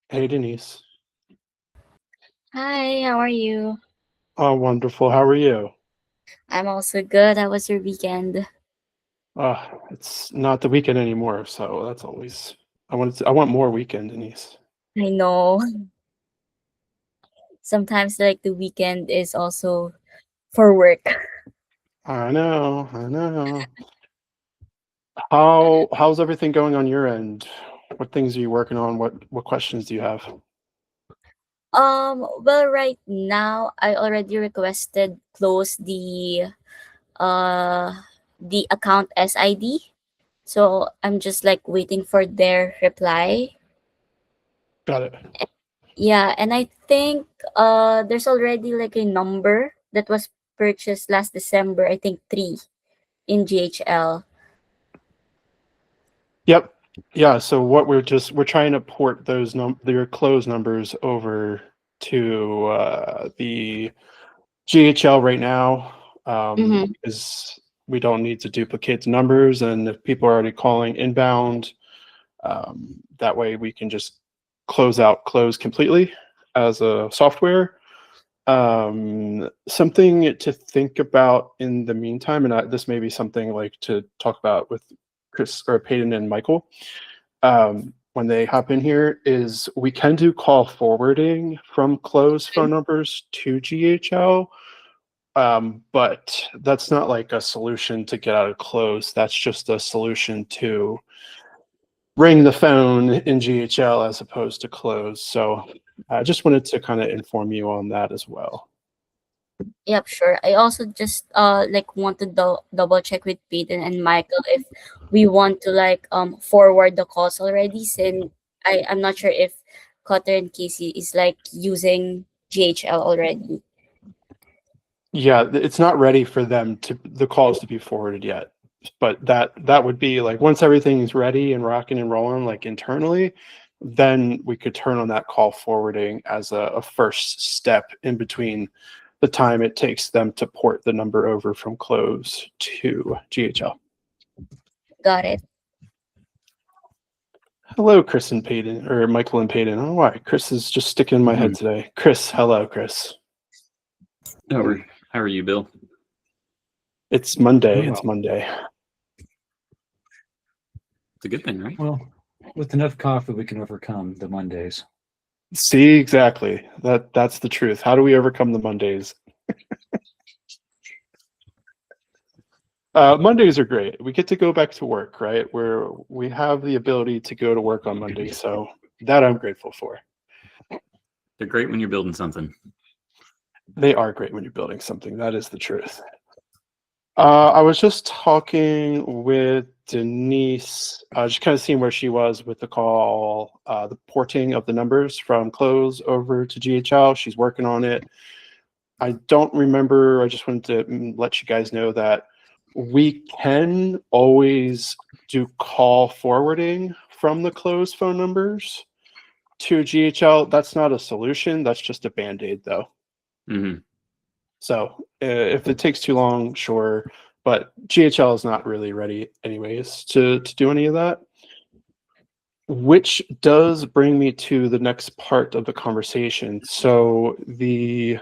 Hey Denise. Hi, how are you? Oh, wonderful. How are you? I'm also good. How was your weekend? It's not the weekend anymore, so that's always I want more weekend, Denise. I know sometimes like the weekend is also for work. I know, I know. How's everything going on your end? What things are you working on? What questions do you have? Well, right now I already requested close uh the account SID. So I'm just like waiting for their reply. Got it. Yeah, and I think there's already like a number that was purchased last December, I think 3 in GHL. Yep. Yeah, so what we're trying to port their close numbers over to the GHL right now, Mm-hmm. because we don't need to duplicate the numbers, and if people are already calling inbound, that way we can just close completely as a software. Something to think about in the meantime, and this may be something like to talk about with Chris or Peyton and Michael when they hop in here, is we can do call forwarding from closed phone numbers to GHL, but that's not like a solution to get out of close. That's just a solution to ring the phone in GHL as opposed to close. So I just wanted to kind of inform you on that as well. Yep, sure. I also just like want to double check with Peyton and Michael if we want to like forward the calls already, since I'm not sure if Cutter and Casey is like using GHL already. Yeah, it's not ready for them to the calls to be forwarded yet. But that would be like once everything's ready and rocking and rolling like internally, then we could turn on that call forwarding as a first step in between the time it takes them to port the number over from close to GHL. Got it. Hello, Chris and Peyton, or Michael and Peyton. I don't know why. Chris is just sticking in my head Hmm. today. Chris, hello, Chris. How are you, Bill? It's Monday. Doing It's well. Monday. It's a good thing, right? Well, with enough coffee, we can overcome the Mondays. See, exactly. That's the truth. How do we overcome the Mondays? Mondays are great. We get to go back to work, right? Where we have the ability to go to work on Monday. So that I'm grateful for. They're great when you're building something. They are great when you're building something. That is the truth. I was just talking with Denise, just kind of seeing where she was with the call, the porting of the numbers from close over to GHL. She's working on it. I don't remember. I just wanted to let you guys know that we can always do call forwarding from the closed phone numbers to GHL. That's not a solution. That's just a band-aid, though. Mm-hmm. So if it takes too long, sure. But GHL is not really ready anyways to do any of that. Which does bring me to the next part of the conversation. So the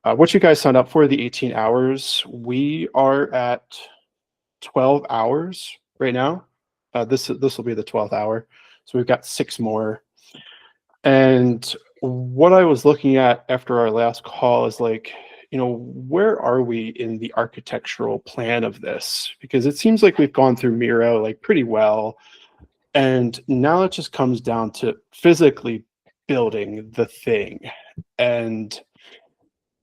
what you guys signed up for, the 18 hours, we are at 12 hours right now. This will be the 12th hour. So we've got 6 more. And what I was looking at after our last call is like, where are we in the architectural plan of this? Because it seems like we've gone through Miro like pretty well. And now it just comes down to physically building the thing. And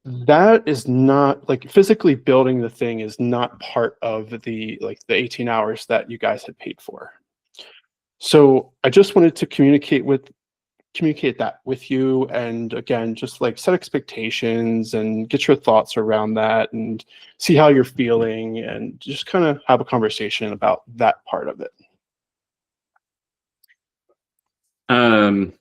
that is not like physically building the thing is not part of the 18 hours that you guys had paid for. So I just wanted to communicate that with you, and again just like set expectations and get your thoughts around that and see how you're feeling and just kind of have a conversation about that part of it. Um,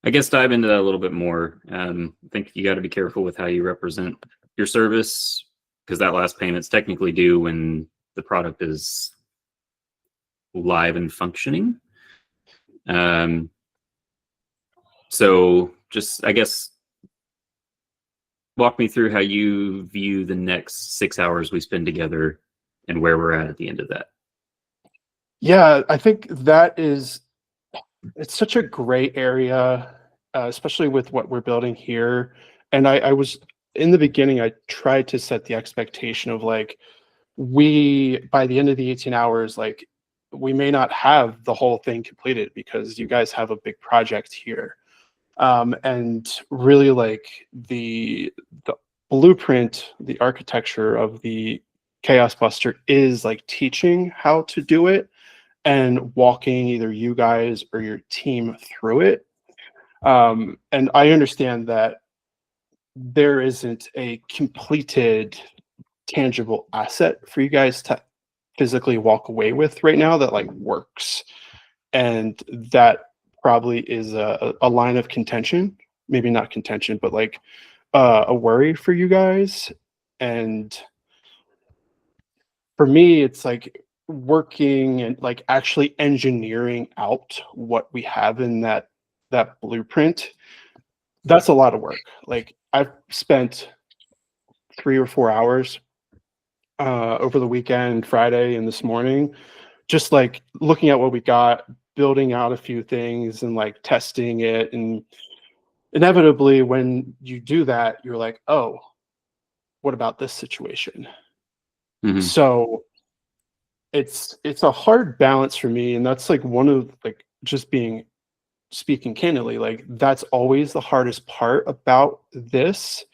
I guess dive into that a little bit more. I think you got to be careful with how you represent your service because that last payment's technically due when the product is live and functioning. So just, I guess, walk me through how you view the next 6 hours we spend together and where we're at the end of that. Yeah, I think it's such a gray area, especially with what we're building here. And I was, in the beginning, I tried to set the expectation of like, by the end of the 18 hours, like, we may not have the whole thing completed because you guys have a big project here. And really, like, the blueprint, the architecture of the Chaos Buster is like teaching how to do it and walking either you guys or your team through it. And I understand that there isn't a completed tangible asset for you guys to physically walk away with right now that like works. And that probably is a line of contention, maybe not contention, but like a worry for you guys. And for me, it's like working and like actually engineering out what we have in that blueprint. That's a lot of work. Like, I've spent 3 or 4 hours over the weekend, Friday and this morning, just like looking at what we got, building out a few things and like testing it. And inevitably, when you do that, you're like, oh, what about this situation? Mhm. So it's a hard balance for me. And that's like one of, like, just speaking candidly, like, that's always the hardest part about this,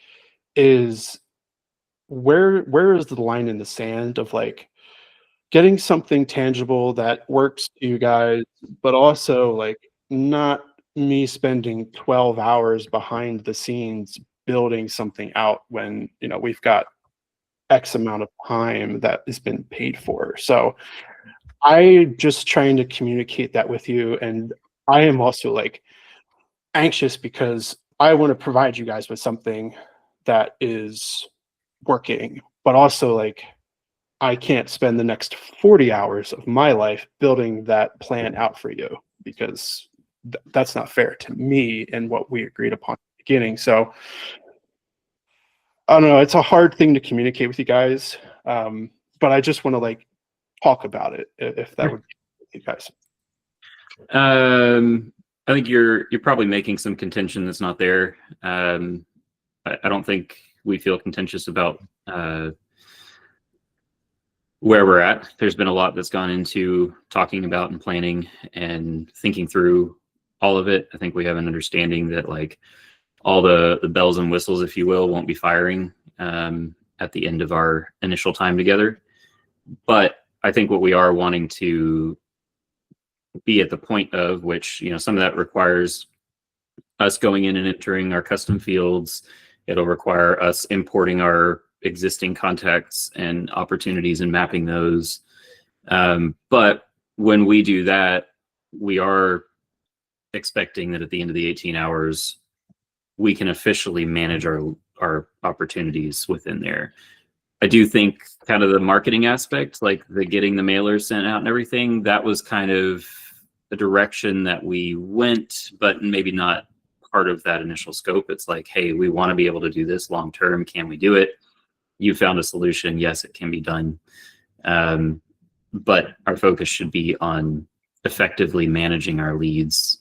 is where is the line in the sand of like getting something tangible that works to you guys, but also like not me spending 12 hours behind the scenes building something out when, you know, we've got X amount of time that has been paid for. So I just trying to communicate that with you. And I am also like anxious because I want to provide you guys with something that is working, but also like I can't spend the next 40 hours of my life building that plan out for you, because that's not fair to me and what we agreed upon at the beginning. So I don't know, it's a hard thing to communicate with you guys, but I just want to like talk about it, if that would be with you guys. I think you're probably making some contention that's not there. I don't think we feel contentious about where we're at. There's been a lot that's gone into talking about and planning and thinking through all of it. I think we have an understanding that like all the bells and whistles, if you will, won't be firing at the end of our initial time together. But I think what we are wanting to be at the point of which, you know, some of that requires us going in and entering our custom fields. It'll require us importing our existing contacts and opportunities and mapping those. But when we do that, we are expecting that at the end of the 18 hours, we can officially manage our opportunities within there. I do think kind of the marketing aspect, like the getting the mailers sent out and everything, that was kind of the direction that we went, but maybe not part of that initial scope. It's like, hey, we want to be able to do this long term. Can we do it? You found a solution. Yes, it can be done. But our focus should be on effectively managing our leads,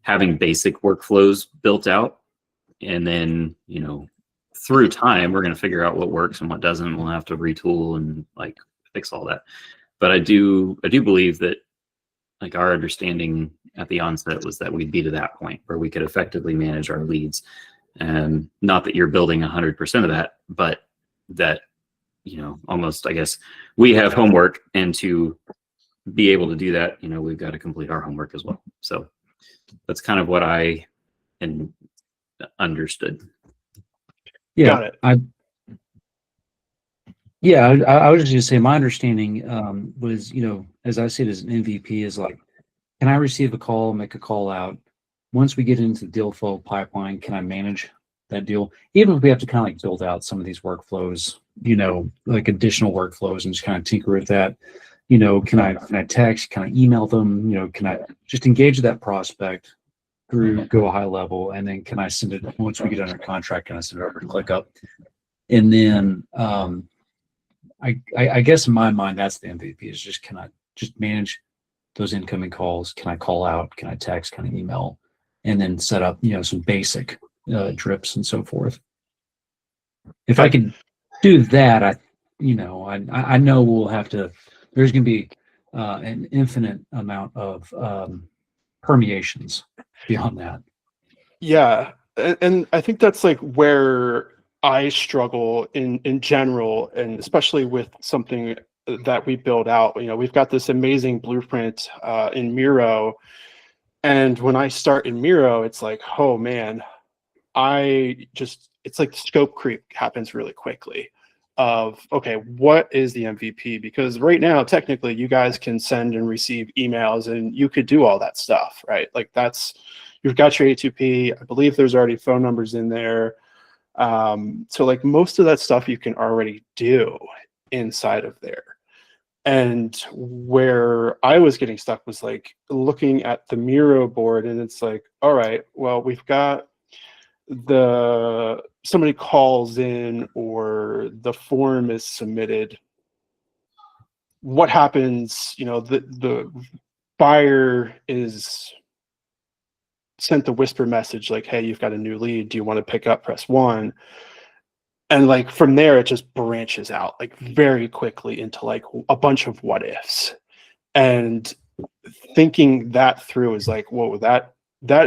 having basic workflows built out. And then, you know, through time, we're going to figure out what works and what doesn't. We'll have to retool and like fix all that. But I do believe that like our understanding at the onset was that we'd be to that point where we could effectively manage our leads. And not that you're building 100% of that, but that, you know, almost, I guess, we have homework, and to be able to do that, you know, we've got to complete our homework as well. So that's kind of what I understood. Yeah, Got it. I was just gonna say my understanding was, you know, as I see it as an MVP, is like, can I receive a call, make a call out? Once we get into the deal flow pipeline, can I manage that deal? Even if we have to kind of like build out some of these workflows, you know, like additional workflows, and just kind of tinker with that. can I text, can I email them, can I just engage that prospect through Go High Level, and then can I send it once we get under contract, can I send it over to ClickUp? And then I guess in my mind that's the MVP, is just can I just manage those incoming calls? Can I call out? Can I text? Can I email? And then set up some basic drips and so forth. If I can do that, I know we'll have to. There's going to be an infinite amount of permeations beyond that. Yeah, and I think that's like where I struggle in general, and especially with something that we build out. We've got this amazing blueprint in Miro, and when I start in Miro, it's like, oh man, it's like scope creep happens really quickly. Of okay, what is the MVP? Because right now, technically, you guys can send and receive emails, and you could do all that stuff, right? Like you've got your A2P. I believe there's already phone numbers in there. So like most of that stuff you can already do inside of there. And where I was getting stuck was like looking at the Miro board, and it's like, all right, well, we've got somebody calls in or the form is submitted. What happens? The buyer is sent the whisper message like, hey, you've got a new lead. Do you want to pick up? Press 1. And like from there, it just branches out like very quickly into like a bunch of what ifs. And thinking that through is like, whoa, that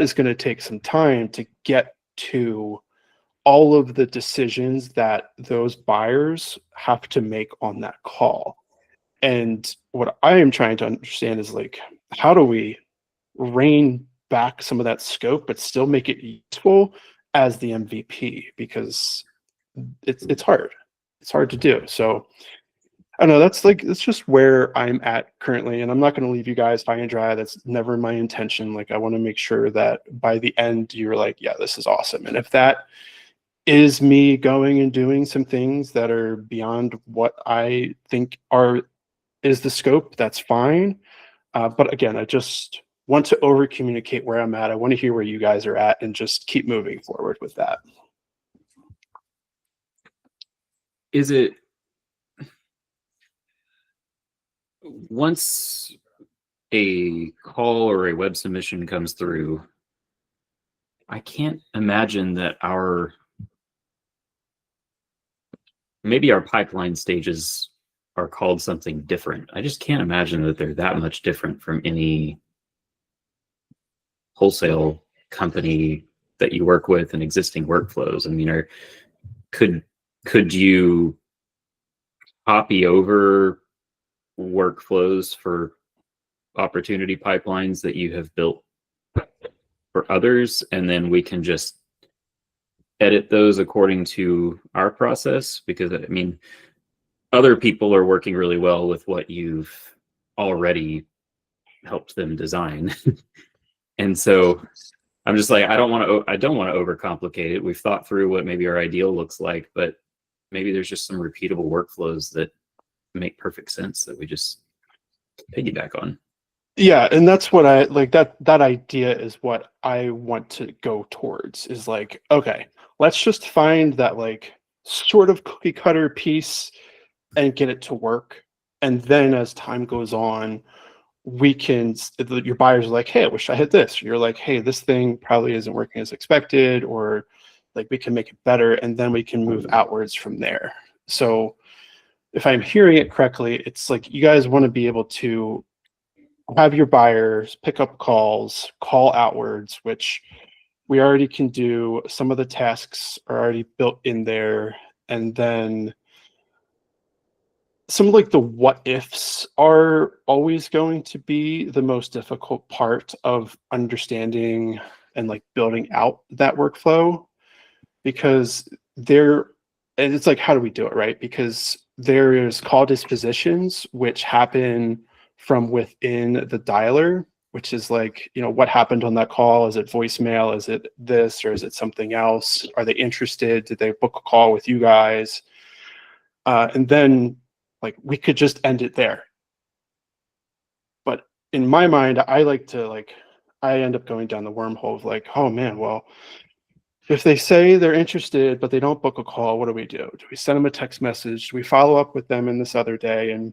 is going to take some time to get to all of the decisions that those buyers have to make on that call. And what I am trying to understand is like, how do we rein back some of that scope, but still make it useful as the MVP? Because it's hard. It's hard to do. So I don't know. That's just where I'm at currently, and I'm not going to leave you guys high and dry. That's never my intention. Like I want to make sure that by the end you're like, yeah, this is awesome. And if that is me going and doing some things that are beyond what I think is the scope, that's fine. But again, I just want to over communicate where I'm at. I want to hear where you guys are at and just keep moving forward with that. Is it once a call or a web submission comes through, I can't imagine that maybe our pipeline stages are called something different. I just can't imagine that they're that much different from any wholesale company that you work with and existing workflows. I mean, could you copy over workflows for opportunity pipelines that you have built for others, and then we can just edit those according to our process? Because I mean, other people are working really well with what you've already helped them design. And so I'm just like, I don't want to overcomplicate it. We've thought through what maybe our ideal looks like, but maybe there's just some repeatable workflows that make perfect sense that we just piggyback on. Yeah, and that's what I like. That idea is what I want to go towards, is like, okay, let's just find that like sort of cookie cutter piece and get it to work. And then as time goes on, your buyers are like, hey, I wish I had this. You're like, hey, this thing probably isn't working as expected, or like we can make it better, and then we can move outwards from there. So if I'm hearing it correctly, it's like you guys want to be able to have your buyers pick up calls, call outwards, which we already can do. Some of the tasks are already built in there. And then some of like the what ifs are always going to be the most difficult part of understanding and like building out that workflow, because and it's like, how do we do it, right? Because there's call dispositions which happen from within the dialer, which is like, what happened on that call? Is it voicemail? Is it this, or is it something else? Are they interested? Did they book a call with you guys? And then like we could just end it there. in my mind, I like to like, I end up going down the wormhole of like, oh man, well, if they say they're interested but they don't book a call, what do we do? Do we send them a text message? Do we follow up with them in this other day? And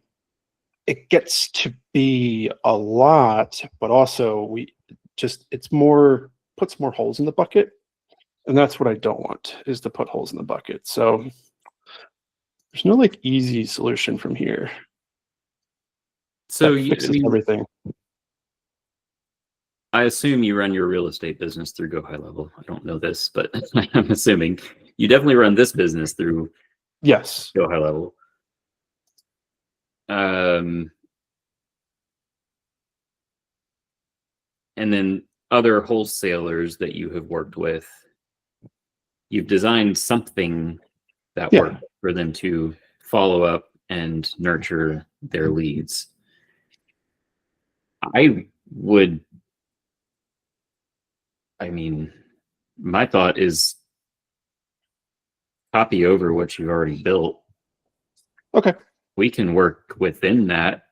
it gets to be a lot, but also we just it's more puts more holes in the bucket, and that's what I don't want is to put holes in the bucket. So there's no like easy solution from here So that I fixes mean, everything. I assume you run your real estate business through Go High Level. I don't know this, but I'm assuming you definitely run this business through Yes. Go High Level. And then other wholesalers that you have worked with, you've designed something that Yeah. works for them to follow up and nurture their leads. I mean, my thought is copy over what you've already built. Okay. We can work within that.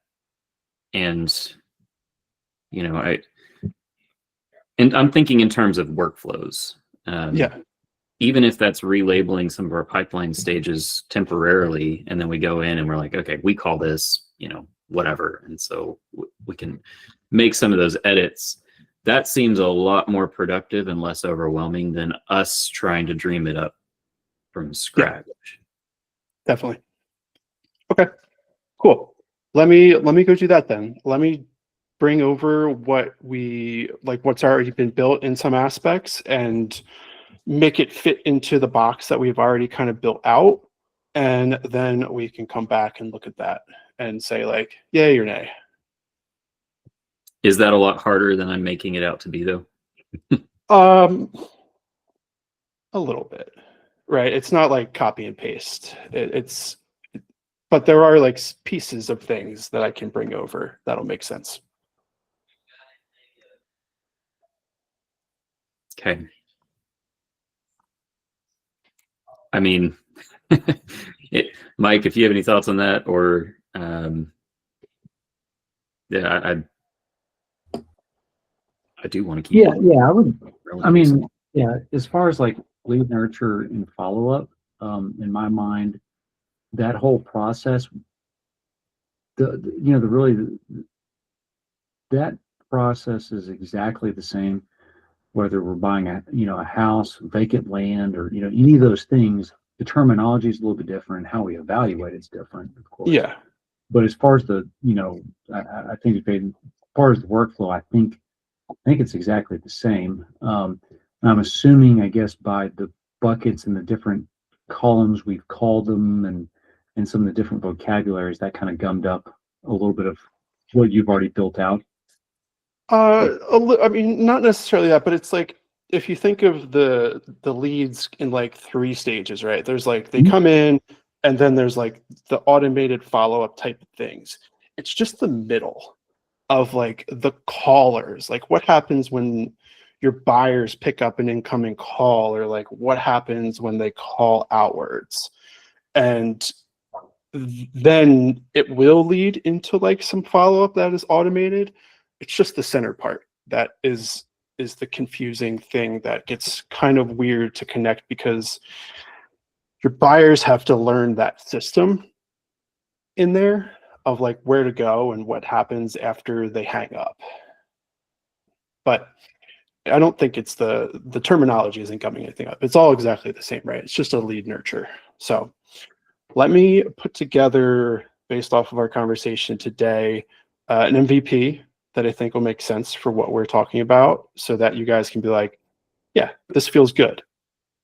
And, you know, I'm thinking in terms of workflows. Yeah. Even if that's relabeling some of our pipeline stages temporarily, and then we go in and we're like, okay, we call this, you know, whatever. And so we can make some of those edits. That seems a lot more productive and less overwhelming than us trying to dream it up from scratch. Definitely. Okay. Cool. Let me go do that then. Let me bring over what we like what's already been built in some aspects and make it fit into the box that we've already kind of built out. And then we can come back and look at that and say like, yay or nay. Is that a lot harder than I'm making it out to be though? A little bit, right? It's not like copy and paste. But there are like pieces of things that I can bring over that'll make sense. Okay. I mean, Mike, if you have any thoughts on that, or yeah, I do want to keep. I would. I relevance. mean, yeah, as far as like lead nurture and follow up, in my mind, that whole process, that process is exactly the same, whether we're buying a house, vacant land, or, any of those things. The terminology is a little bit different. How we evaluate it's different, of course. Yeah. But as far as the, I think as far as the workflow, I think it's exactly the same. And I'm assuming, I guess, by the buckets and the different columns we've called them, and some of the different vocabularies, that kind of gummed up a little bit of what you've already built out. I mean, not necessarily that, but it's like if you think of the leads in like 3 stages, right? There's like they come in, and then there's like the automated follow-up type of things. It's just the middle of like the callers. Like what happens when your buyers pick up an incoming call, or like what happens when they call outwards. And then it will lead into like some follow-up that is automated. It's just the center part that is the confusing thing that gets kind of weird to connect, because your buyers have to learn that system in there of like where to go and what happens after they hang up. But I don't think it's the terminology isn't gumming anything up. It's all exactly the same, right? It's just a lead nurture. So let me put together, based off of our conversation today, an MVP that I think will make sense for what we're talking about, so that you guys can be like, yeah, this feels good.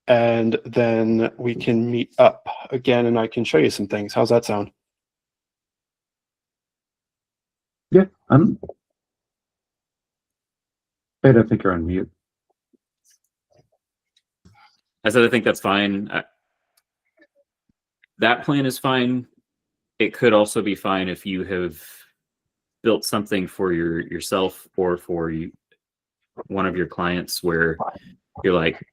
And then we can meet up again and I can show you some things. How's that sound? Yeah, I think you're on mute. I said I think that's fine. That plan is fine. It could also be fine if you have built something for yourself or for one of your clients where you're like,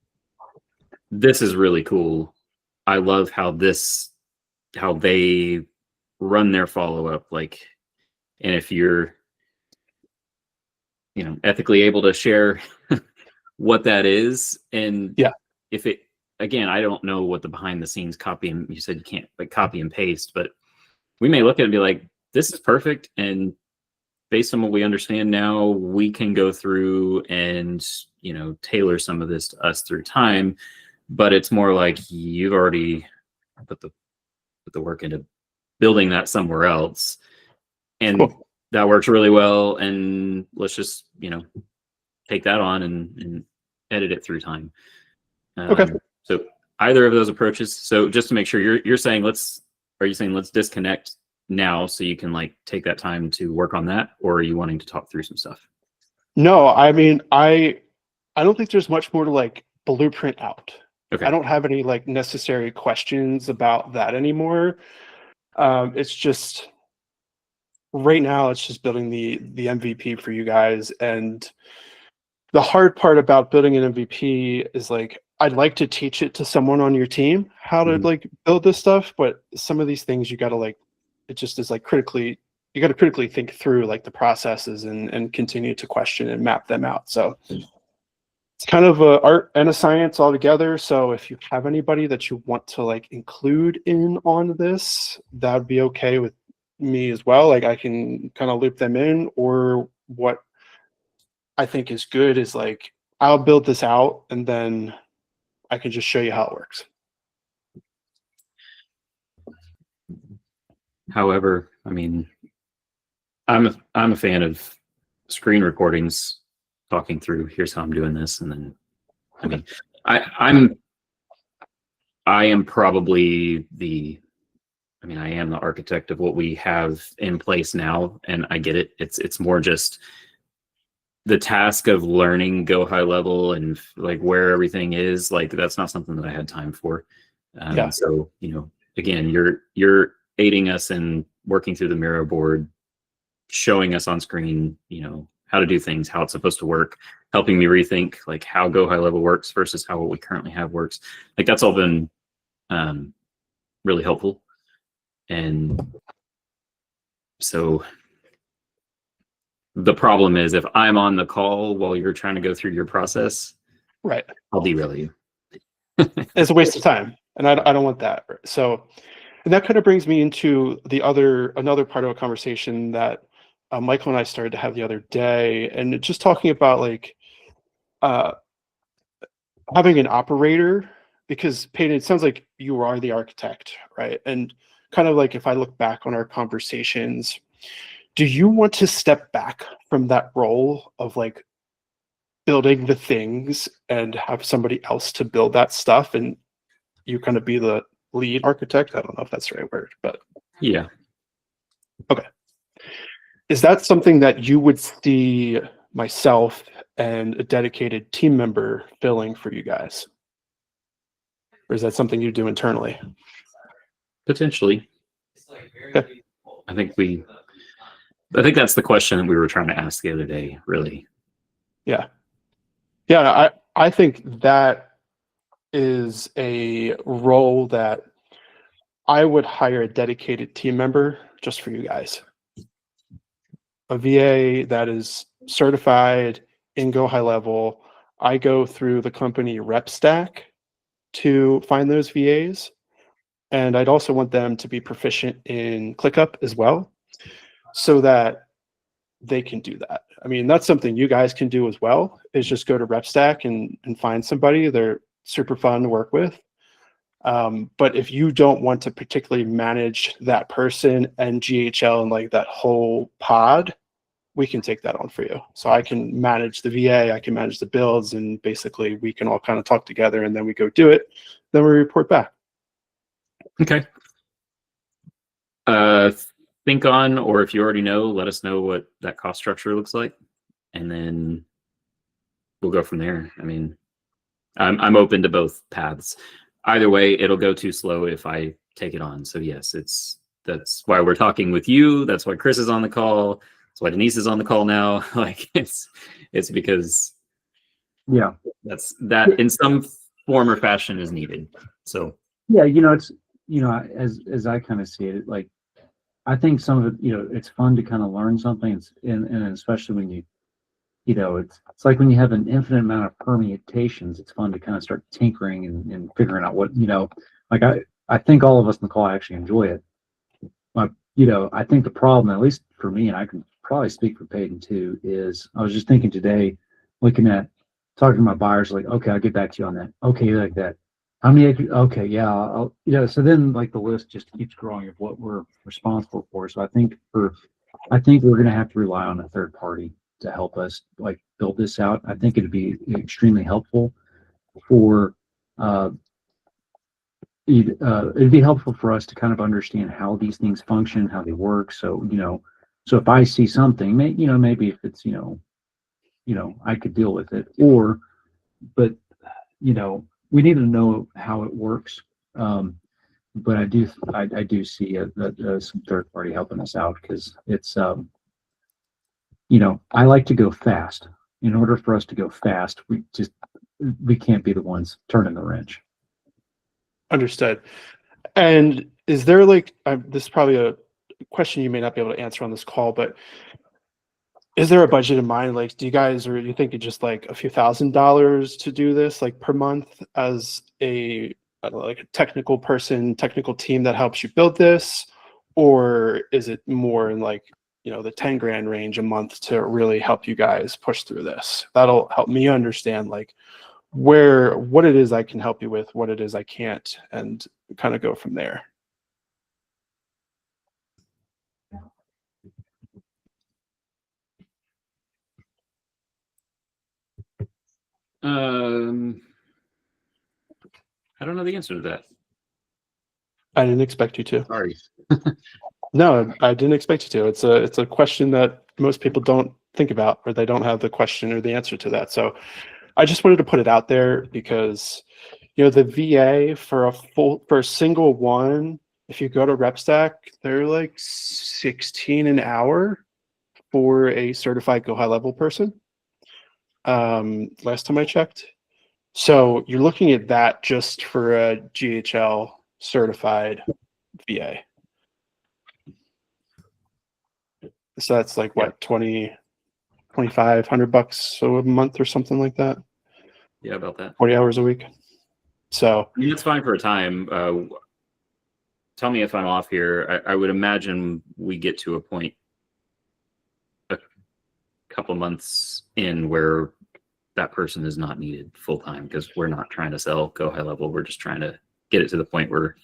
this is really cool. I love how they run their follow-up. Like, and if you're ethically able to share what that is. And Yeah. if it, again, I don't know what the behind the scenes copy, and you said you can't like copy and paste, but we may look at it and be like, this is perfect. And based on what we understand now, we can go through and, tailor some of this to us through time. But it's more like you've already put the work into building that somewhere else. And Cool. that works really well. And let's just, take that on and edit it through time. Okay. So either of those approaches. So just to make sure you're saying are you saying let's disconnect now so you can like take that time to work on that, or are you wanting to talk through some stuff? No, I mean, I don't think there's much more to like blueprint out. Okay. I don't have any like necessary questions about that anymore. It's just right now it's just building the MVP for you guys. And the hard part about building an MVP is like I'd like to teach it to someone on your team how to like build this stuff, but some of these things you got to like, it just is like you got to critically think through like the processes and continue to question and map them out. So it's kind of a art and a science all together. So if you have anybody that you want to like include in on this, that would be okay with me as well. Like I can kind of loop them in, or what I think is good is like, I'll build this out and then I can just show you how it works. However, I mean, I'm a fan of screen recordings, talking through here's how I'm doing this, and then I mean, I am probably I am the architect of what we have in place now, and I get it. It's more just the task of learning Go high level and like where everything is. Like that's not something that I had time for. Yeah. So again, you're aiding us in working through the Miro board, showing us on screen, how to do things, how it's supposed to work, helping me rethink like how Go high level works versus how what we currently have works. Like that's all been really helpful. And so the problem is if I'm on the call while you're trying to go through your process, Right. I'll derail you. It's a waste of time, and I don't want that. So, and that kind of brings me into another part of a conversation that Michael and I started to have the other day, and just talking about like having an operator, because Peyton, it sounds like you are the architect, right? And kind of like if I look back on our conversations, do you want to step back from that role of like building the things and have somebody else to build that stuff, and you kind of be the lead architect? I don't know if that's the right word, but Yeah. okay. Is that something that you would see myself and a dedicated team member filling for you guys? Or is that something you do internally? Potentially. Okay. I think that's the question that we were trying to ask the other day, really. Yeah. Yeah, I think that is a role that I would hire a dedicated team member just for you guys. A VA that is certified in Go high level. I go through the company rep stack to find those VAs. And I'd also want them to be proficient in ClickUp as well, so that they can do that. I mean, that's something you guys can do as well, is just go to RepStack and find somebody. They're super fun to work with. But if you don't want to particularly manage that person and GHL and like that whole pod, we can take that on for you. So I can manage the VA, I can manage the builds, and basically we can all kind of talk together, and then we go do it. Then we report back. Okay. Think on, or if you already know, let us know what that cost structure looks like, and then we'll go from there. I mean, I'm open to both paths. Either way, it'll go too slow if I take it on. So yes, that's why we're talking with you. That's why Chris is on the call. That's why Denise is on the call now. Like it's because that in some form or fashion is needed. So yeah, it's as I kind of see it, like I think some of it, it's fun to kind of learn something, and especially when you know, it's like when you have an infinite amount of permutations, it's fun to kind of start tinkering and figuring out what, you know, like I think all of us in the call actually enjoy it. But, you know, I think the problem, at least for me, and I can probably speak for Peyton too, is I was just thinking today, looking at talking to my buyers, like, okay, I'll get back to you on that. Okay, you like that. How many acres? Okay, yeah, I'll, you know, so then like the list just keeps growing of what we're responsible for. So I think we're going to have to rely on a third party to help us like build this out. I think it'd be extremely helpful for, it'd be helpful for us to kind of understand how these things function, how they work. So, you know, so if I see something, you know, maybe if it's, you know, I could deal with it, or, but, you know, we need to know how it works. But I do see some third party helping us out, because it's, you know, I like to go fast. In order for us to go fast, we can't be the ones turning the wrench. Understood. And is there like, this is probably a question you may not be able to answer on this call, but is there a budget in mind? Like, do you guys, or you think it's just like a few $1,000s to do this, like per month, as a like a technical person, technical team that helps you build this? Or is it more in like, you know, the 10 grand range a month to really help you guys push through this? That'll help me understand like what it is I can help you with, what it is I can't, and kind of go from there. I don't know the answer to that. I didn't expect you to. Sorry. No, I didn't expect you to. It's a question that most people don't think about, or they don't have the question or the answer to that. So I just wanted to put it out there because, you know, the VA for a single one, if you go to RepStack, they're like 16 an hour for a certified Go High Level person. Last time I checked. So you're looking at that just for a GHL certified VA. So that's like what, 2,500 bucks a month or something like that. Yeah, about that. 40 hours a week. So I mean, it's fine for a time. Tell me if I'm off here. I would imagine we get to a point a couple months in where that person is not needed full time, because we're not trying to sell Go High Level. We're just trying to get it to the point where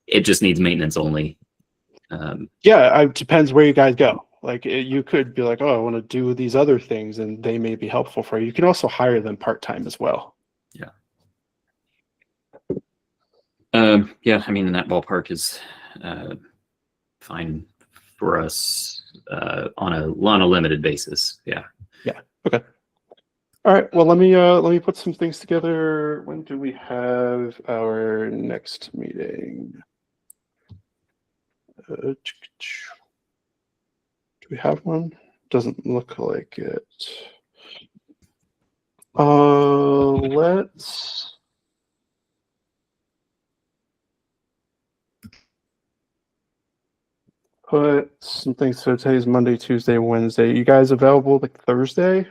it just needs maintenance only. yeah, it depends where you guys go. Like you could be like, oh, I want to do these other things, and they may be helpful for you. You can also hire them part-time as well. Yeah. Yeah, I mean, in that ballpark is fine for us on a limited basis. Yeah. Yeah. Okay. All right. Well, let me put some things together. When do we have our next meeting? Do we have one? Doesn't look like it. Let's put some things. So today's Monday, Tuesday, Wednesday. You guys available like Thursday?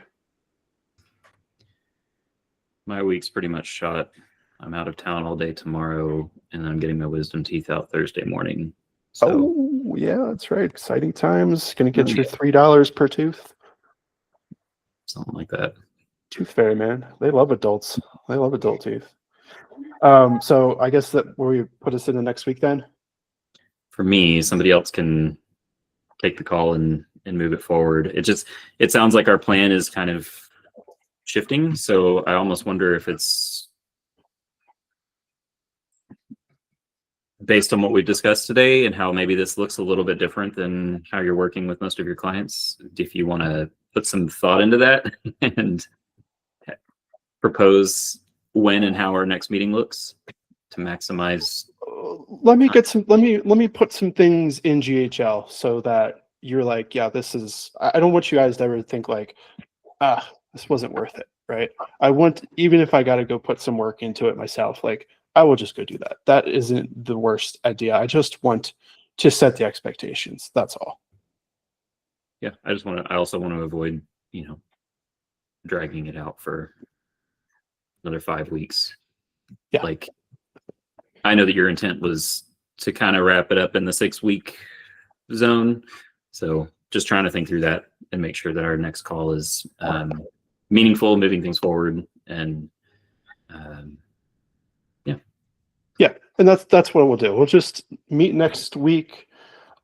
My week's pretty much shot. I'm out of town all day tomorrow, and I'm getting my wisdom teeth out Thursday morning. So, oh, yeah, that's right. Exciting times. Gonna get your $3 per tooth. Something like that. Tooth Fairy, man. They love adults. They love adult teeth. So I guess that will you put us in the next week then? For me, somebody else can take the call and move it forward. It sounds like our plan is kind of shifting. So I almost wonder if it's based on what we've discussed today and how maybe this looks a little bit different than how you're working with most of your clients. If you want to put some thought into that and propose when and how our next meeting looks to maximize. Let me put some things in GHL so that you're like, yeah, this is, I don't want you guys to ever think like, this wasn't worth it, right? I want, even if I got to go put some work into it myself, like I will just go do that. That isn't the worst idea. I just want to set the expectations. That's all. Yeah, I also want to avoid, dragging it out for another 5 weeks. Yeah. Like, I know that your intent was to kind of wrap it up in the 6-week zone. So just trying to think through that and make sure that our next call is meaningful, moving things forward. And Yeah, and that's what we'll do. We'll just meet next week.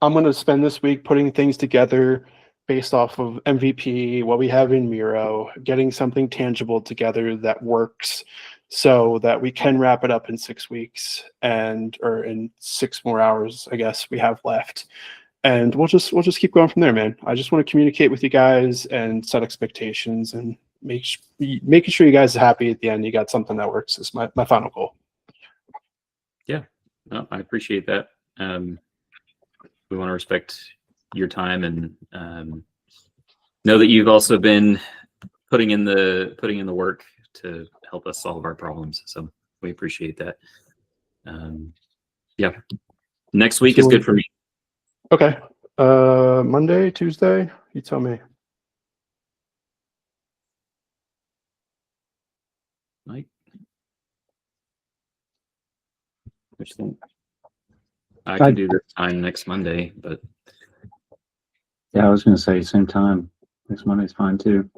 I'm going to spend this week putting things together based off of MVP, what we have in Miro, getting something tangible together that works so that we can wrap it up in 6 weeks or in 6 more hours, I guess we have left. And we'll just keep going from there, man. I just want to communicate with you guys and set expectations and making sure you guys are happy at the end. You got something that works is my final goal. yeah, no, I appreciate that. We want to respect your time and know that you've also been putting in the work to help us solve our problems. So we appreciate that. Yeah, next week is good for me. Okay. Monday, Tuesday, you tell me. Mike, which thing? I can do this time next Monday, but Yeah, I was going to say same time. Next Monday's fine too.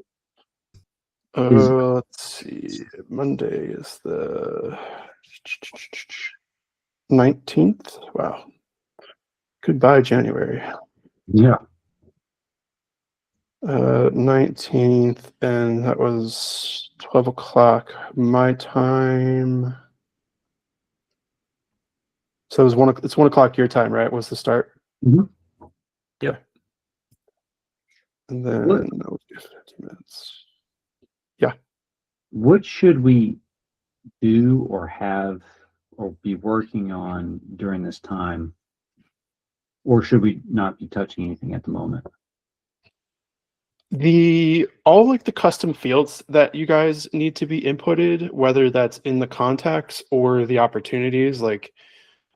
Let's see. Monday is the 19th. Wow. Goodbye, January. Yeah. 19th, and that was 12 o'clock my time. So it's 1 o'clock your time, right? Was the start? Mhm. Yep. And then What? that would be 15 minutes. What should we do or have or be working on during this time? Or should we not be touching anything at the moment? All like the custom fields that you guys need to be inputted, whether that's in the contacts or the opportunities, like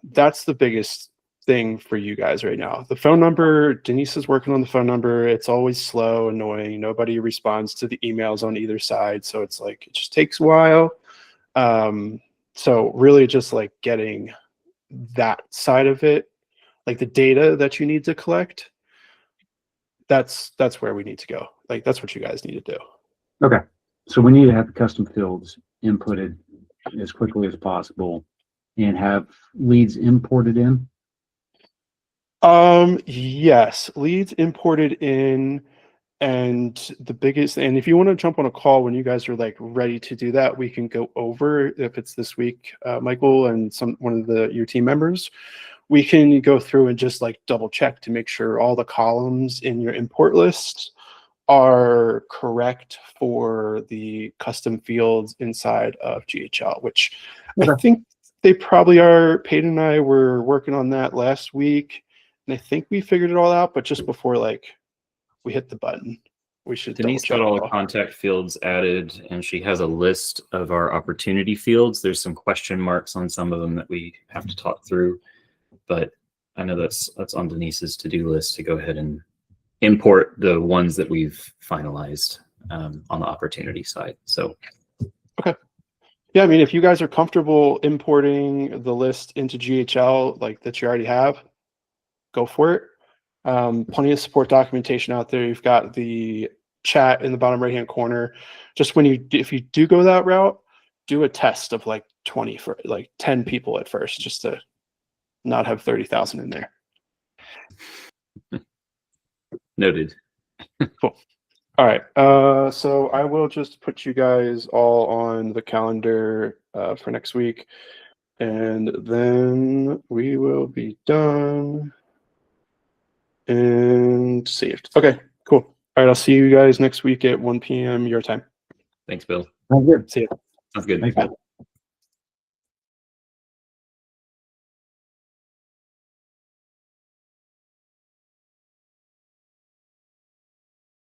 that's the biggest thing for you guys right now. The phone number, Denise is working on the phone number. It's always slow, annoying. Nobody responds to the emails on either side. So it's like, it just takes a while. So really just like getting that side of it, like the data that you need to collect, that's where we need to go. Like, that's what you guys need to do. Okay. So we need to have the custom fields inputted as quickly as possible and have leads imported in. Yes, leads imported in, and if you want to jump on a call when you guys are like ready to do that, we can go over, if it's this week, Michael and one of your team members, we can go through and just like double check to make sure all the columns in your import list are correct for the custom fields inside of GHL, which I think they probably are. Peyton and I were working on that last week, and I think we figured it all out, but just before like we hit the button, we should Denise double check got all it the contact fields added, and she has a list of our opportunity fields. There's some question marks on some of them that we have to talk through, but I know that's on Denise's to-do list to go ahead and import the ones that we've finalized on the opportunity side. So Okay. Yeah, I mean, if you guys are comfortable importing the list into GHL like that you already have, go for it. Plenty of support documentation out there. You've got the chat in the bottom right hand corner. Just if you do go that route, do a test of like 20 for like 10 people at first, just to not have 30,000 in there. noted. Cool. All right. So I will just put you guys all on the calendar for next week, and then we will be done and saved. Okay, cool. All right, I'll see you guys next week at 1 p.m. your time. Thanks, Bill. Sounds good. See you. Sounds good. Thanks, man.